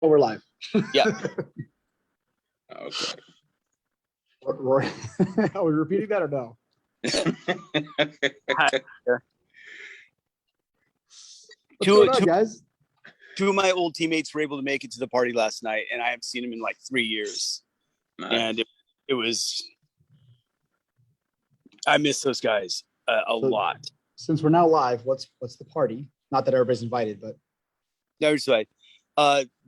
Oh, we're live. Yeah. Okay. Rory, are we repeating that or no? Guys? Two of my old teammates were able to make it to the party last night, and I haven't seen them in like 3 years. Nice. And it was, I miss those guys a lot. Since we're now live, what's the party? Not that everybody's invited, but. No, it's right.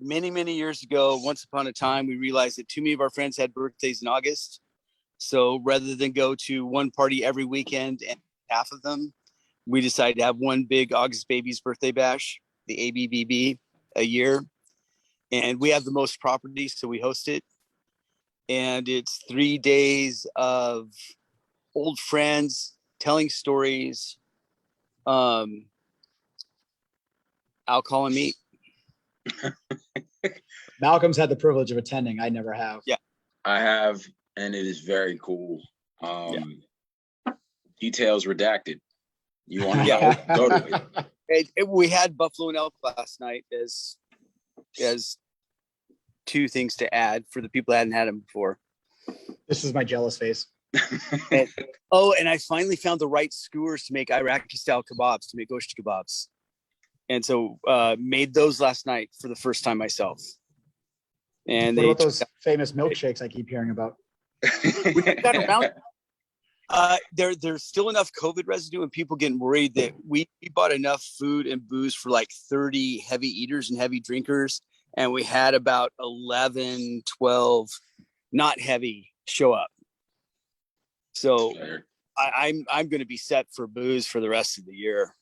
Many years ago, once upon a time, we realized that too many of our friends had birthdays in August. So rather than go to one party every weekend and half of them, we decided to have one big August baby's birthday bash, the ABBB, a year. And we have the most properties, so we host it. And it's 3 days of old friends telling stories, alcohol and meat. Malcolm's had the privilege of attending. I never have. Yeah, I have, and it is very cool. Details redacted. You want to go to it? We had buffalo and elk last night as two things to add for the people that hadn't had them before. This is my jealous face. And I finally found the right skewers to make Iraqi style kebabs, to make gosh kebabs. And so made those last night for the first time myself. And what about those famous milkshakes I keep hearing about? We got around. There's still enough COVID residue and people getting worried that we bought enough food and booze for like 30 heavy eaters and heavy drinkers. And we had about 11, 12 not heavy show up. So I'm going to be set for booze for the rest of the year.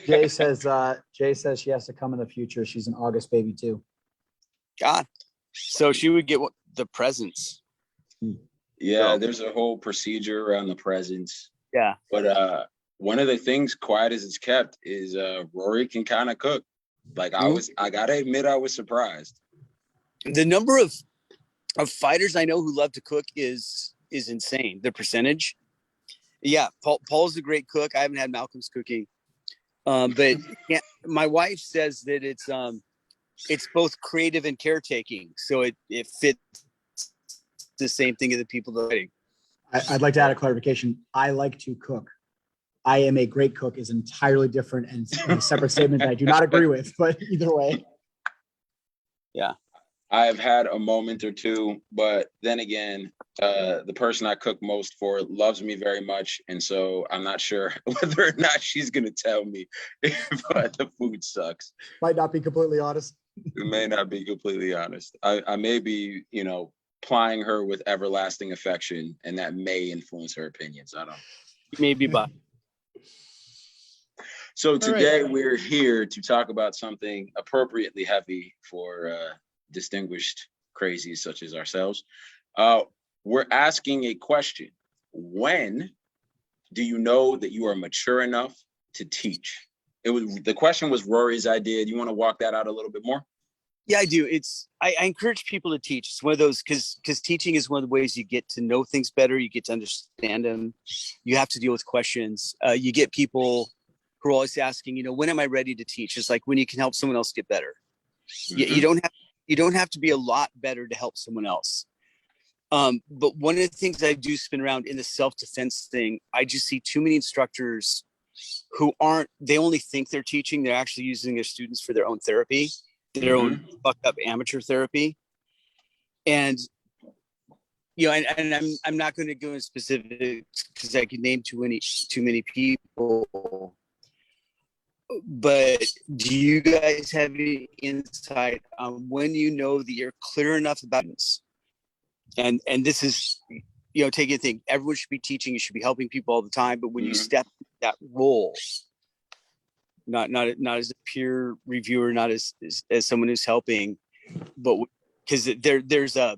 Jay says she has to come in the future. She's an August baby too. God. So she would get the presents. Yeah, there's a whole procedure around the presents. Yeah. But one of the things, quiet as it's kept, is Rory can kind of cook. Like I gotta admit, I was surprised. The number of fighters I know who love to cook is insane. The percentage. Yeah, Paul's a great cook. I haven't had Malcolm's cooking. But my wife says that it's both creative and caretaking. So it fits the same thing of the people that are writing. I'd like to add a clarification. I like to cook. I am a great cook is entirely different and a separate statement that I do not agree with, but either way. Yeah. I've had a moment or two, but then again, the person I cook most for loves me very much. And so I'm not sure whether or not she's going to tell me if the food sucks. Might not be completely honest. It may not be completely honest. I may be, plying her with everlasting affection, and that may influence her opinions. I don't know. Maybe, but. So today we're here to talk about something appropriately heavy for distinguished crazies such as ourselves. We're asking a question. When do you know that you are mature enough to teach? The question was Rory's idea. Do you want to walk that out a little bit more? Yeah, I do. I encourage people to teach. It's one of those, because teaching is one of the ways you get to know things better. You get to understand them. You have to deal with questions. You get people who are always asking, when am I ready to teach? It's like when you can help someone else get better. Mm-hmm. You don't have to be a lot better to help someone else. But one of the things I do spin around in the self-defense thing, I just see too many instructors who they only think they're teaching. They're actually using their students for their own therapy, their own fucked up amateur therapy. And, and I'm not going to go into specifics because I could name too many people. But do you guys have any insight on when you know that you're clear enough about this? And this is, take a thing. Everyone should be teaching. You should be helping people all the time. But when you step that role, not as a peer reviewer, not as someone who's helping, but because there's a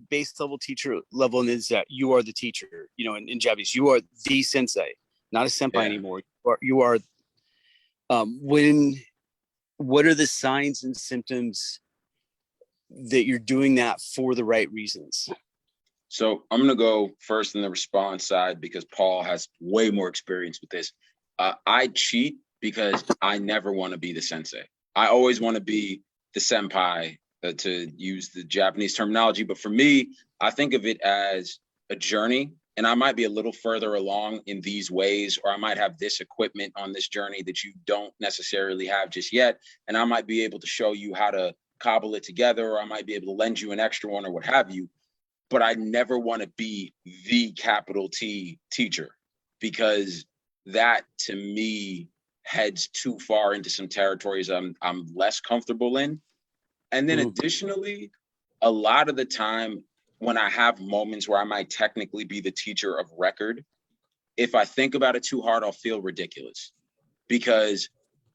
base level teacher level, and is that you are the teacher. In Japanese, you are the sensei, not a senpai anymore. You are. What are the signs and symptoms that you're doing that for the right reasons? So I'm going to go first in the response side because Paul has way more experience with this. I cheat because I never want to be the sensei. I always want to be the senpai, to use the Japanese terminology. But for me, I think of it as a journey, and I might be a little further along in these ways, or I might have this equipment on this journey that you don't necessarily have just yet. And I might be able to show you how to cobble it together, or I might be able to lend you an extra one or what have you. But I never want to be the capital T teacher, because that to me heads too far into some territories I'm less comfortable in. And then additionally, a lot of the time when I have moments where I might technically be the teacher of record, if I think about it too hard, I'll feel ridiculous, because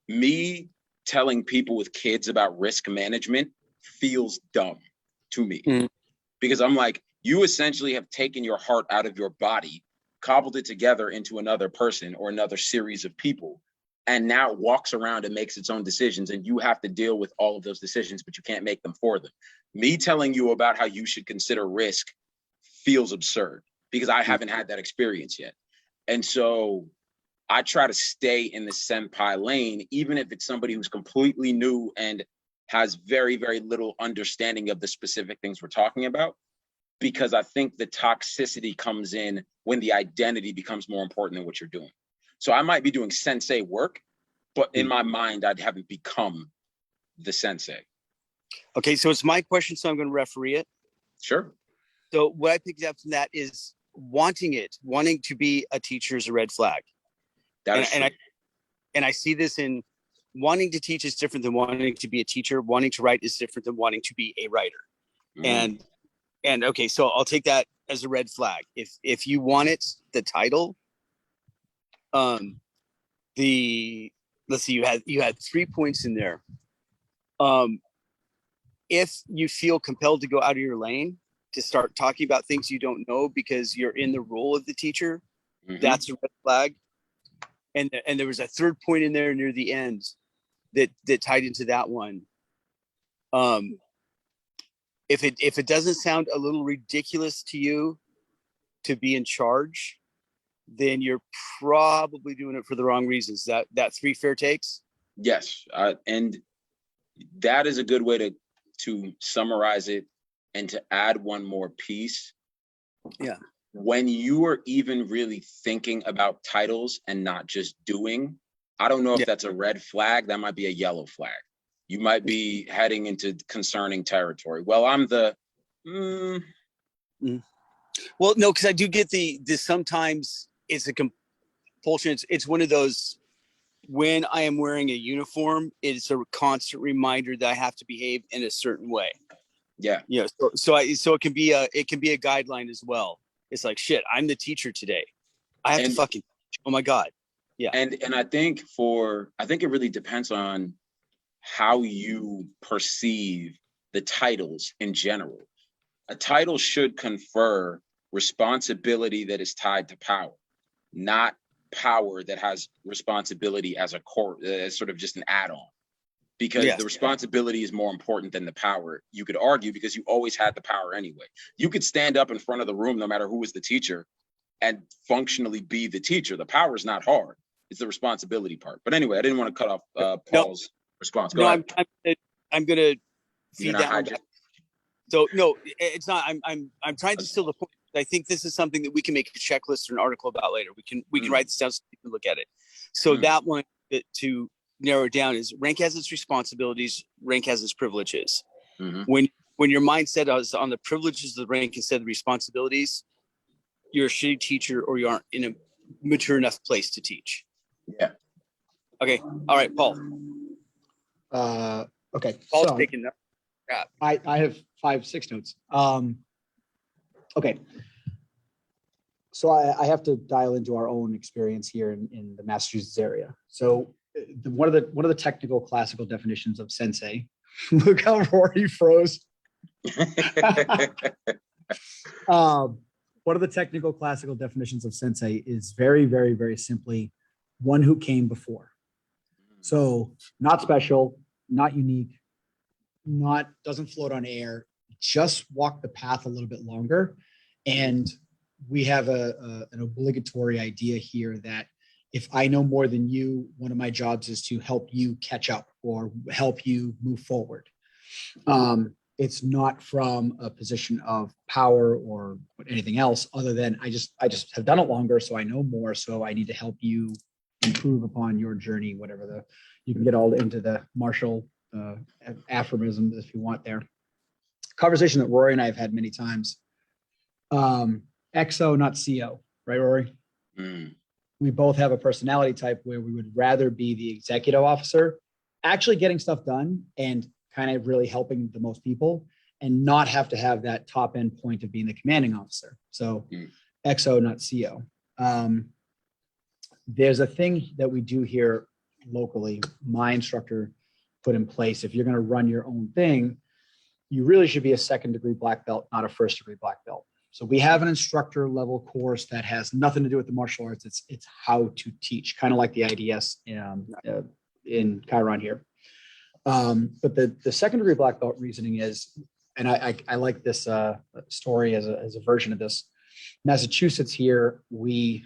me telling people with kids about risk management feels dumb to me. Because I'm like, you essentially have taken your heart out of your body, cobbled it together into another person or another series of people, and now it walks around and makes its own decisions, and you have to deal with all of those decisions, but you can't make them for them. Me telling you about how you should consider risk feels absurd, because I haven't had that experience yet. And so I try to stay in the senpai lane, even if it's somebody who's completely new and has very, very little understanding of the specific things we're talking about, because I think the toxicity comes in when the identity becomes more important than what you're doing. So I might be doing sensei work, but in my mind, I haven't become the sensei. Okay, so it's my question, so I'm going to referee it. Sure. So what I picked up from that is wanting to be a teacher is a red flag. And I see this in wanting to teach is different than wanting to be a teacher. Wanting to write is different than wanting to be a writer. And okay, so I'll take that as a red flag. If you want it, the title, let's see, you had 3 points in there. If you feel compelled to go out of your lane to start talking about things you don't know because you're in the role of the teacher, that's a red flag. And there was a third point in there near the end that tied into that one. If it doesn't sound a little ridiculous to you to be in charge, then you're probably doing it for the wrong reasons. That 3 fair takes? Yes. And that is a good way to summarize it. And to add one more piece. Yeah. When you are even really thinking about titles and not just doing, I don't know if that's a red flag. That might be a yellow flag. You might be heading into concerning territory. Well, I'm the. Well, no, because I do get the sometimes it's a compulsion. It's one of those, when I am wearing a uniform, it's a constant reminder that I have to behave in a certain way. Yeah. Yeah. So it can be a guideline as well. It's like, shit, I'm the teacher today. I have to fucking, oh my God. Yeah. And I think it really depends on how you perceive the titles in general. A title should confer responsibility that is tied to power, not power that has responsibility as a core, as sort of just an add-on. Because the responsibility is more important than the power, you could argue, because you always had the power anyway. You could stand up in front of the room, no matter who was the teacher, and functionally be the teacher. The power is not hard. It's the responsibility part. But anyway, I didn't want to cut off Paul's response. Go ahead. I'm going to feed that one back. So no, it's not. I'm trying to distill the point. I think this is something that we can make a checklist or an article about later. We can write this down so you can look at it. So that one, to narrow it down, is rank has its responsibilities, rank has its privileges. When your mindset is on the privileges of the rank instead of the responsibilities, you're a shitty teacher, or you aren't in a mature enough place to teach. Yeah. Okay. All right, Paul. Okay. Paul's taking that. I have 5-6 notes. Okay. So I have to dial into our own experience here in the Massachusetts area. So one of the technical classical definitions of sensei, look how Rory froze. One of the technical classical definitions of sensei is very, very, very simply one who came before. So not special, not unique, doesn't float on air, just walk the path a little bit longer. And we have an obligatory idea here that if I know more than you, one of my jobs is to help you catch up or help you move forward. It's not from a position of power or anything else other than I just have done it longer, so I know more. So I need to help you improve upon your journey, whatever you can get all into the martial aphorisms if you want there. Conversation that Rory and I have had many times. XO, not CO, right, Rory? We both have a personality type where we would rather be the executive officer, actually getting stuff done and kind of really helping the most people, and not have to have that top end point of being the commanding officer. So XO, not CO. There's a thing that we do here locally, my instructor put in place. If you're going to run your own thing, you really should be a 2nd degree black belt, not a 1st degree black belt. So we have an instructor level course that has nothing to do with the martial arts. It's how to teach, kind of like the IDS in Chiron here. But the 2nd degree black belt reasoning is, and I like this story as a version of this. Massachusetts here, we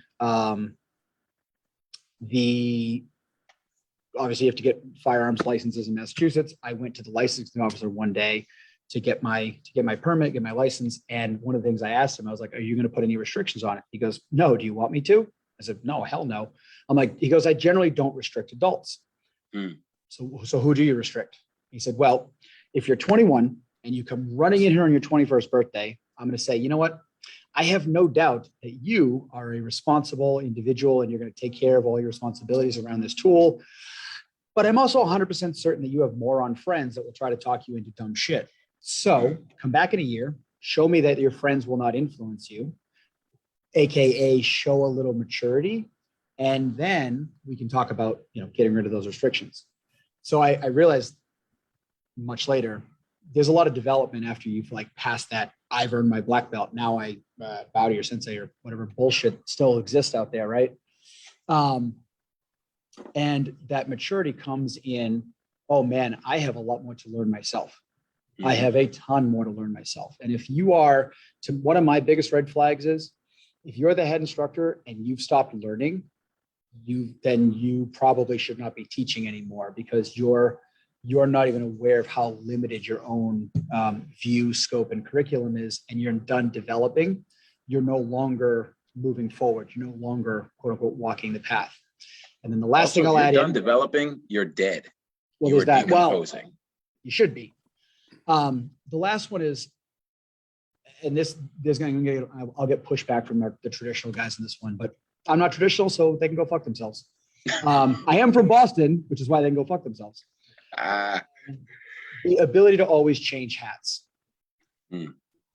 obviously you have to get firearms licenses in Massachusetts. I went to the licensing officer one day to get my permit, get my license. And one of the things I asked him, I was like, "Are you going to put any restrictions on it?" He goes, "No. Do you want me to?" I said, "No, hell no." He goes, "I generally don't restrict adults." So who do you restrict? He said, "Well, if you're 21 and you come running in here on your 21st birthday, I'm going to say, you know what? I have no doubt that you are a responsible individual and you're going to take care of all your responsibilities around this tool. But I'm also 100% certain that you have moron friends that will try to talk you into dumb shit. So come back in a year, show me that your friends will not influence you, AKA show a little maturity. And then we can talk about, getting rid of those restrictions." So I realized much later, there's a lot of development after you've passed that, I've earned my black belt, now I bow to your sensei or whatever bullshit still exists out there, right? And that maturity comes in, oh man, I have a lot more to learn myself. I have a ton more to learn myself. And if you are, one of my biggest red flags is, if you're the head instructor and you've stopped learning, then you probably should not be teaching anymore, because you're not even aware of how limited your own view, scope, and curriculum is, and you're done developing. You're no longer moving forward. You're no longer, quote unquote, walking the path. And then the last thing I'll add in. You're done developing, you're dead. Well, you there's that. decomposing. Well, you should be. The last one is, and I'll get pushback from the traditional guys in this one, but I'm not traditional, so they can go fuck themselves. I am from Boston, which is why they can go fuck themselves. The ability to always change hats.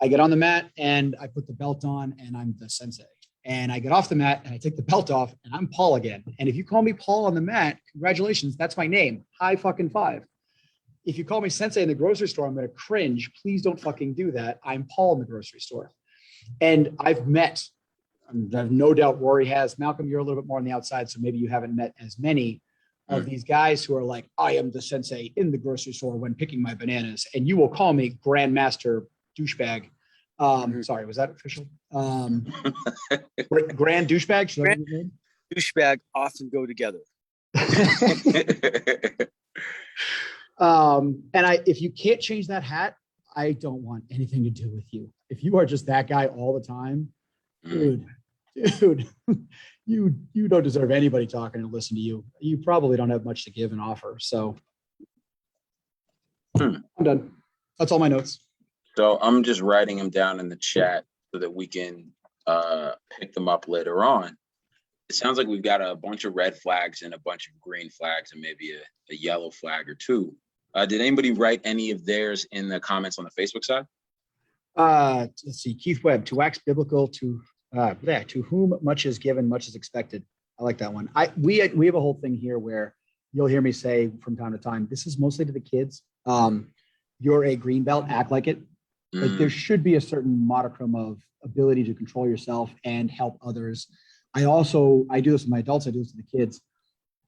I get on the mat and I put the belt on and I'm the sensei. And I get off the mat and I take the belt off and I'm Paul again. And if you call me Paul on the mat, congratulations, that's my name. High fucking five. If you call me sensei in the grocery store, I'm going to cringe. Please don't fucking do that. I'm Paul in the grocery store. And I've met, I've no doubt Rory has. Malcolm, you're a little bit more on the outside, so maybe you haven't met as many of these guys who are like, I am the sensei in the grocery store when picking my bananas. And you will call me Grandmaster douchebag. Sorry, was that official? Grand douchebag? Grand douchebag often go together. If you can't change that hat, I don't want anything to do with you. If you are just that guy all the time, dude, you don't deserve anybody talking and listen to you. You probably don't have much to give and offer. So I'm done. That's all my notes. So I'm just writing them down in the chat so that we can pick them up later on. It sounds like we've got a bunch of red flags and a bunch of green flags and maybe a yellow flag or two. Did anybody write any of theirs in the comments on the Facebook side? Let's see. Keith Webb, to wax biblical, to whom much is given, much is expected. I like that one. We have a whole thing here where you'll hear me say from time to time, this is mostly to the kids. You're a green belt, act like it. Like there should be a certain modicum of ability to control yourself and help others. I do this with my adults. I do this with the kids.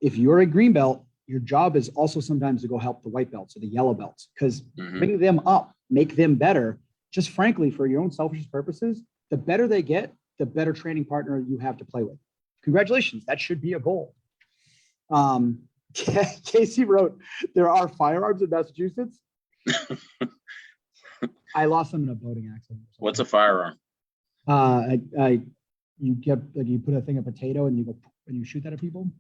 If you're a green belt, your job is also sometimes to go help the white belts or the yellow belts, because bring them up, make them better. Just frankly, for your own selfish purposes, the better they get, the better training partner you have to play with. Congratulations. That should be a goal. Casey wrote, there are firearms in Massachusetts. I lost them in a boating accident. What's a firearm? You get like you put a thing of potato and you go and you shoot that at people.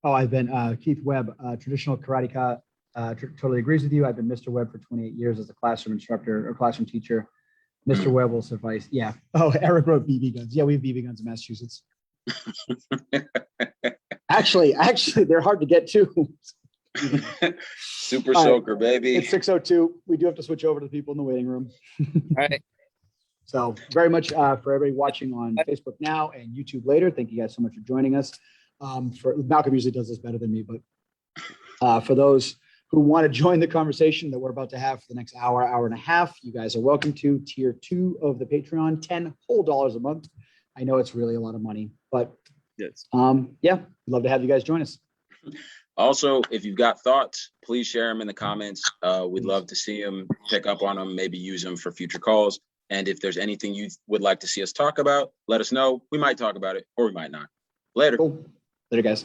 I've been Keith Webb, traditional karateka. Totally agrees with you. I've been Mr. Webb for 28 years as a classroom instructor or classroom teacher. Mr. Webb will suffice. Yeah. Oh, Eric wrote BB guns. Yeah, we have BB guns in Massachusetts. actually, they're hard to get too. Super soaker, baby. It's 6:02. We do have to switch over to the people in the waiting room. All right. So very much for everybody watching on Facebook now and YouTube later. Thank you guys so much for joining us. Malcolm usually does this better than me, but for those who want to join the conversation that we're about to have for the next hour, hour and a half, you guys are welcome to tier 2 of the Patreon, $10 whole a month. I know it's really a lot of money, but yes. Yeah, we'd love to have you guys join us. Also, if you've got thoughts, please share them in the comments. We'd love to see them, pick up on them, maybe use them for future calls. And if there's anything you would like to see us talk about, let us know. We might talk about it or we might not. Later. Cool. Later, guys.